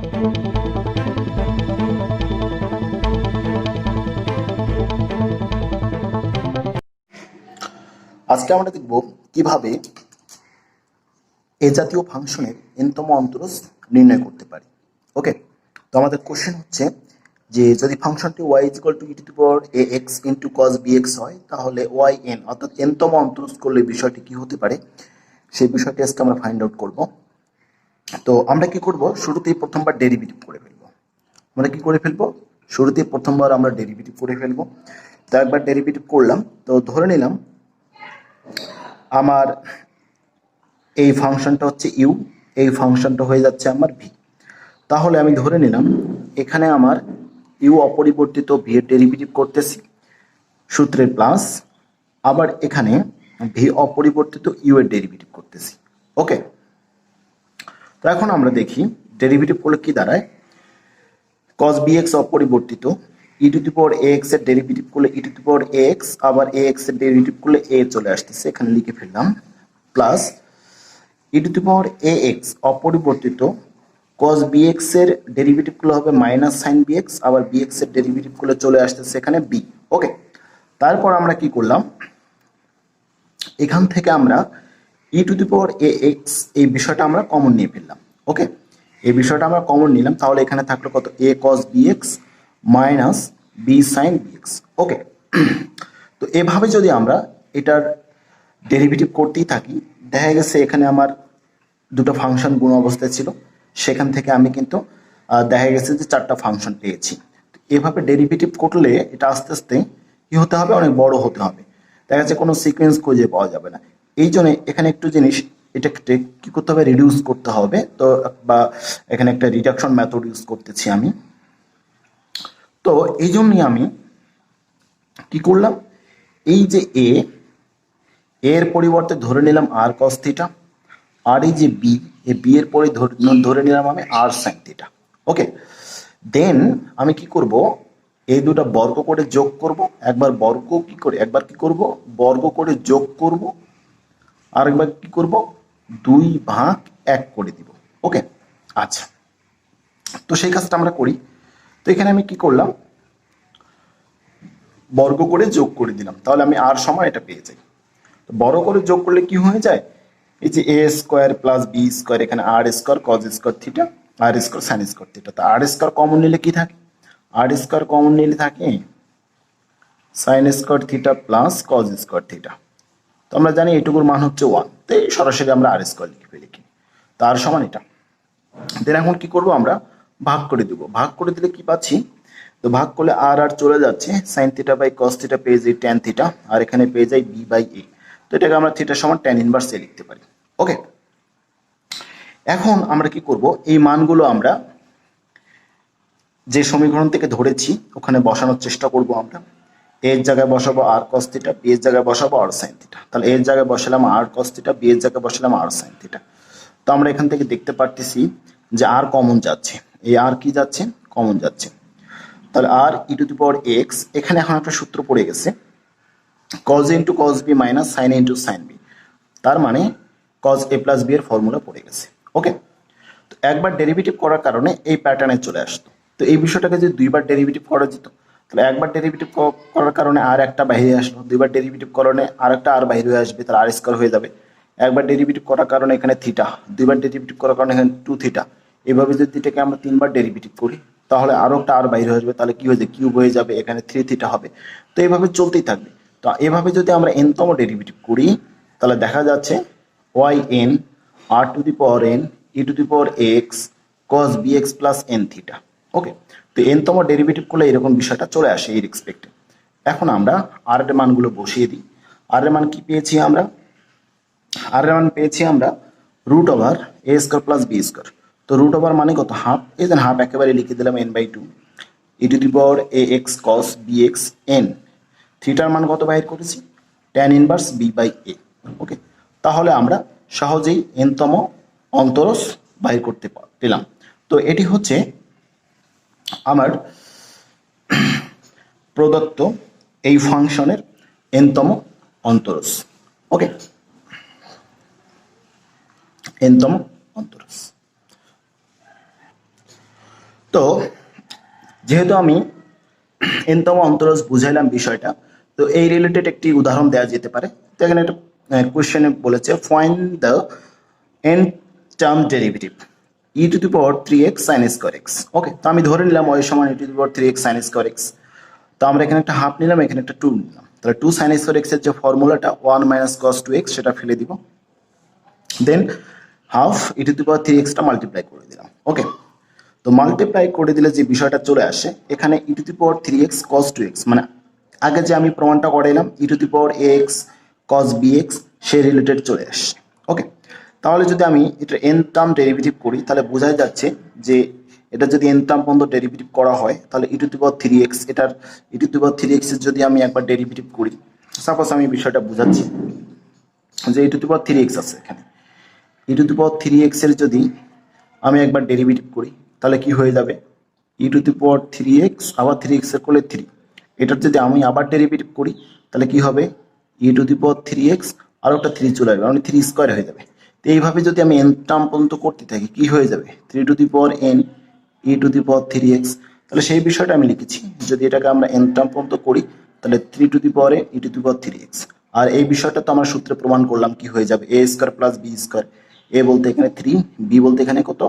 আজকে আমরা দেখব কিভাবে এ জাতীয় ফাংশনের এনতম অন্তরজ নির্ণয় করতে পারি। ওকে, তো আমাদের কোশ্চেন হচ্ছে যে যদি ফাংশনটি y = e⁴ax * cos bx হয় তাহলে yn অর্থাৎ এনতম অন্তরজ করলে বিষয়টি কি হতে পারে সেই বিষয়টি আজকে আমরা ফাইন্ড আউট করব। তো আমরা কি করব, শুরুতেই প্রথমবার ডেরিভেটিভ করে ফেলব। শুরুতেই প্রথমবার আমরা ডেরিভেটিভ করে ফেলব। তো একবার ডেরিভেটিভ করলাম, তো ধরে নিলাম আমার এই ফাংশনটা হচ্ছে ইউ, এই ফাংশনটা হয়ে যাচ্ছে আমার ভি। তাহলে আমি ধরে নিলাম এখানে আমার ইউ অপরিবর্তিত ভি এর ডেরিভেটিভ করতেছি সূত্রের প্লাস, আবার এখানে ভি অপরিবর্তিত ইউ এর ডেরিভেটিভ করতেছি। ওকে, তো এখন আমরা দেখি ডেরিভেটিভ করলে কি দাঁড়ায়। cos bx অপরিবর্তিত, e⁴ax এর ডেরিভেটিভ করলে e⁴ax, আবার ax এর ডেরিভেটিভ করলে a চলে আসতেছে, এখানে লিখে ফেললাম, প্লাস e⁴ax অপরিবর্তিত cos bx এর ডেরিভেটিভ গুলো হবে মাইনাস সাইন bx, আবার bx এর ডেরিভেটিভ গুলো চলে আসতেছে এখানে b। ওকে, তারপর আমরা কি করলাম, এখান থেকে আমরা e⁴ax এই বিষয়টা আমরা কমন নিয়ে ফেললাম। ওকে, এই বিষয়টা আমরা কমন নিলাম, তাহলে এখানে থাকলো কত, a cos bx minus b sin bx। ওকে, তো এভাবে যদি আমরা এটার ডেরিভেটিভ করতেই থাকি, দেখা গেছে এখানে আমার দুটো ফাংশন গুণ অবস্থায় ছিল, সেখান থেকে আমি কিন্তু দেখা গেছে যে 4টা ফাংশন পেয়েছি। এভাবে ডেরিভেটিভ করলে এটা আস্তে আস্তে কি হতে হবে, অনেক বড় হতে হবে, দেখা যাচ্ছে কোনো সিকোয়েন্স খুঁজে পাওয়া যাবে না। এই জন্য এখানে একটু জিনিস এটাকে কি করতে হবে, রিডিউস করতে হবে। তো বা এখানে একটা রিডাকশন মেথড ইউজ করতেছি আমি। তো এই জন্যই আমি কি করলাম, এই যে এর পরিবর্তে ধরে নিলাম আর cos থিটা, আর এই যে বি, এই বি এর পরে ধরে নিলাম আমি আর সাইন থিটা। ওকে, দেন আমি কি করব, এই দুটো বর্গ করে যোগ করব, একবার কি করব বর্গ করে যোগ করব, আর একবার কি করব 2/1 করে দিব। ওকে, আচ্ছা, তো সেই কাজটা আমরা করি। তো এখানে আমি কি করলাম, বর্গ করে যোগ করে দিলাম, তাহলে আমি আর সমান এটা পেয়ে যাই। তো বড় করে যোগ করলে কি হয়ে যায়, এই যে a square plus B square, এখানে R square cos square theta, R square sine square theta. তো আর স্কোয়ার কমন নিলে কি থাকে, আর স্কোয়ার কমন নিলে থাকে sign square theta plus cos square theta. তো আমরা জানি এটুকুর মান হচ্ছে 1, তো সরাসরি আমরা আর স্কোয়ার লিখে ফেলি, তার সমান এটা। দেন এখন কি করব, আমরা ভাগ করে দেব। ভাগ করে দিলে কি পাচ্ছি, তো ভাগ করলে আর চলে যাচ্ছে, sine theta by cos theta পেয়ে যাই ট্যান থিটা, আর এখানে পেয়ে যাই বি বাই এ। তো এটাকে আমরা থিটা সমান ট্যান ইনভার্স এ লিখতে পারি। ওকে, এখন আমরা কি করব, এই মানগুলো আমরা যে সমীকরণ থেকে ধরেছি ওখানে বসানোর চেষ্টা করব। আমরা এর জায়গায় বসাবো আর cos থিটা, বি এর জায়গায় বসাবো আর sin থিটা। তাহলে এর জায়গায় বসালাম আর cos থিটা, বি এর জায়গায় বসালাম আর sin থিটা। তো আমরা এখান থেকে দেখতে পারতেছি যে আর কমন যাচ্ছে, এই আর কি যাচ্ছে, কমন যাচ্ছে। তাহলে আর e⁴x, এখানে এখন একটা সূত্র পড়ে গেছে, cos a * cos b minus sin a * sin b, তার মানে cos a প্লাস b এর ফর্মুলা পড়ে গেছে। ওকে, তো একবার ডেরিভেটিভ করার কারণে এই প্যাটার্নে চলে আসতো। তো এই বিষয়টাকে যদি দুইবার ডেরিভেটিভ করা যেত, তাহলে একবার ডেরিভেটিভ করার কারণে আর একটা বাইরে আসলো, দুইবার ডেরিভেটিভ কারণে আর একটা আর বাইরে হয়ে আসবে, তার আর স্কোয়ার হয়ে যাবে। একবার ডেরিভেটিভ করার কারণে এখানে থিটা, দুইবার ডেরিভেটিভ করার কারণে এখানে 2 থিটা। এভাবে যদি এটাকে আমরা 3বার ডেরিভেটিভ করি, তাহলে আরো একটা আর বাইরে হয়ে আসবে, তাহলে কি হয়ে যাবে, কিউব হয়ে যাবে, এখানে 3 থিটা হবে। তো এইভাবে চলতেই থাকবে। তো এভাবে যদি আমরা n তম ডেরিভেটিভ করি, তাহলে দেখা যাচ্ছে yn r⁴n e⁴x cos bx plus n theta. Okay, তো n তম ডেরিভেটিভ করলে এরকম বিষয়টা চলে আসে এই রেসপেক্টে। এখন আমরা আর এর মানগুলো বসিয়ে দিই। আর এর মান কি পেয়েছি আমরা, আর এর মান পেয়েছি আমরা √a² প্লাস b²। তো √, মানে কত, হাফ, এই যে হাফ একেবারে লিখে দিলাম n/2 e⁴ax cos bx n। থিটার মান কত বাইর করেছি, tan inverse b by a। Okay, তাহলে আমরা সহজেই n তম অন্তরজ বাইর করতে পেলাম। তো এটি হচ্ছে আমার প্রদত্ত এই ফাংশনের n তম অন্তরজ। ওকে, n তম অন্তরজ। তো যেহেতু আমি এনতম অন্তরজ বুঝাইলাম বিষয়টা, তো এই রিলেটেড একটি উদাহরণ দেওয়া যেতে পারে। তো এখানে একটা কোয়েশ্চেনে বলেছে find the N term derivative E to the power 3x sin square x। Okay, তো আমি ধরে নিলাম y সমান E to the power 3x sin square x। তো আমরা এখানে একটা হাফ নিলাম, এখানে একটা 2 নিলাম, তাহলে 2 sin স্কয়ার x এর যে ফর্মুলাটা 1 মাইনাস cos 2x সেটা ফেলে দিব, দেন half E to the power 3x টা মাল্টিপ্লাই করে দিলাম। ওকে, তো মাল্টিপ্লাই করে দিলে যে বিষয়টা চলে আসে এখানে ই to the power 3x cos 2x, মানে আগে যে আমি প্রমাণটা করাইলাম E to the power ax cos bx সেই রিলেটেড চলে আসে। ওকে, তাহলে যদি আমি এটা এন টার্ম ডেরিভেটিভ করি তাহলে বোঝাই যাচ্ছে যে এটা যদি এন টার্ম পর্যন্ত ডেরিভেটিভ করা হয় তাহলে ই টু দি পাওয়ার 3x, এটার ই টু দি পাওয়ার 3x এর যদি আমি একবার ডেরিভেটিভ করি, সাপোজ আমি বিষয়টা বুঝাচ্ছি যে E to the power 3x আছে, এখানে ই টু দি পাওয়ার 3x এর যদি আমি একবার ডেরিভেটিভ করি তাহলে কি হয়ে যাবে, ই টু দি পাওয়ার 3x আবার 3x এর কোলে 3, এটার যদি আমি আবার ডেরিভেটিভ করি তাহলে কি হবে, ই টু দি পাওয়ার 3x আর একটা 3 চলে আসবে, মানে 3 স্কয়ার হয়ে যাবে। তো এইভাবে যদি আমি এন টার্ম পর্যন্ত করতে থাকি কি হয়ে যাবে, 3 two the power n E to the power 3x। তাহলে সেই বিষয়টা আমি লিখেছি, যদি এটাকে আমরা এন টার্ম পর্যন্ত করি তাহলে 3 two the power E to the power 3x। আর এই বিষয়টা তো আমরা সূত্রে প্রমাণ করলাম কি হয়ে যাবে, এ স্কয়ার প্লাস বি স্কয়ার, এ বলতে এখানে 3, বি বলতে এখানে কত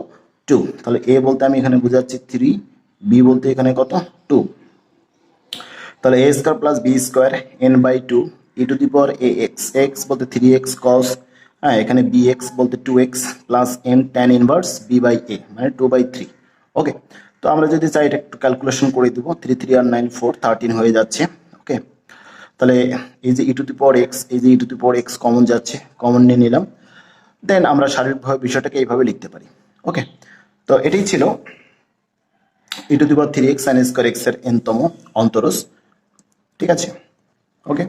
2, তাহলে এ বলতে আমি এখানে বুঝাচ্ছি 3, বি বলতে এখানে কত 2, তাহলে A square plus B square N by 2 E to the power A X, X বলতে 3x cos, হ্যাঁ এখানে বি এক্স বলতে 2x plus N tan inverse B by A মানে 2/3। ওকে, তো আমরা যদি চাই এটা একটু ক্যালকুলেশন করে দিব, 3 3 আর 9 4 13 হয়ে যাচ্ছে। ওকে, তাহলে এই যে E to the power X, এই যে E to the power X common যাচ্ছে, কমন নিয়ে নিলাম, দেন আমরা শারীরিকভাবে বিষয়টাকে এইভাবে লিখতে পারি। ওকে, তো এটাই ছিল E to the power 3x sin square x এর এনতম অন্তরজ। ঠিক আছে, ওকে।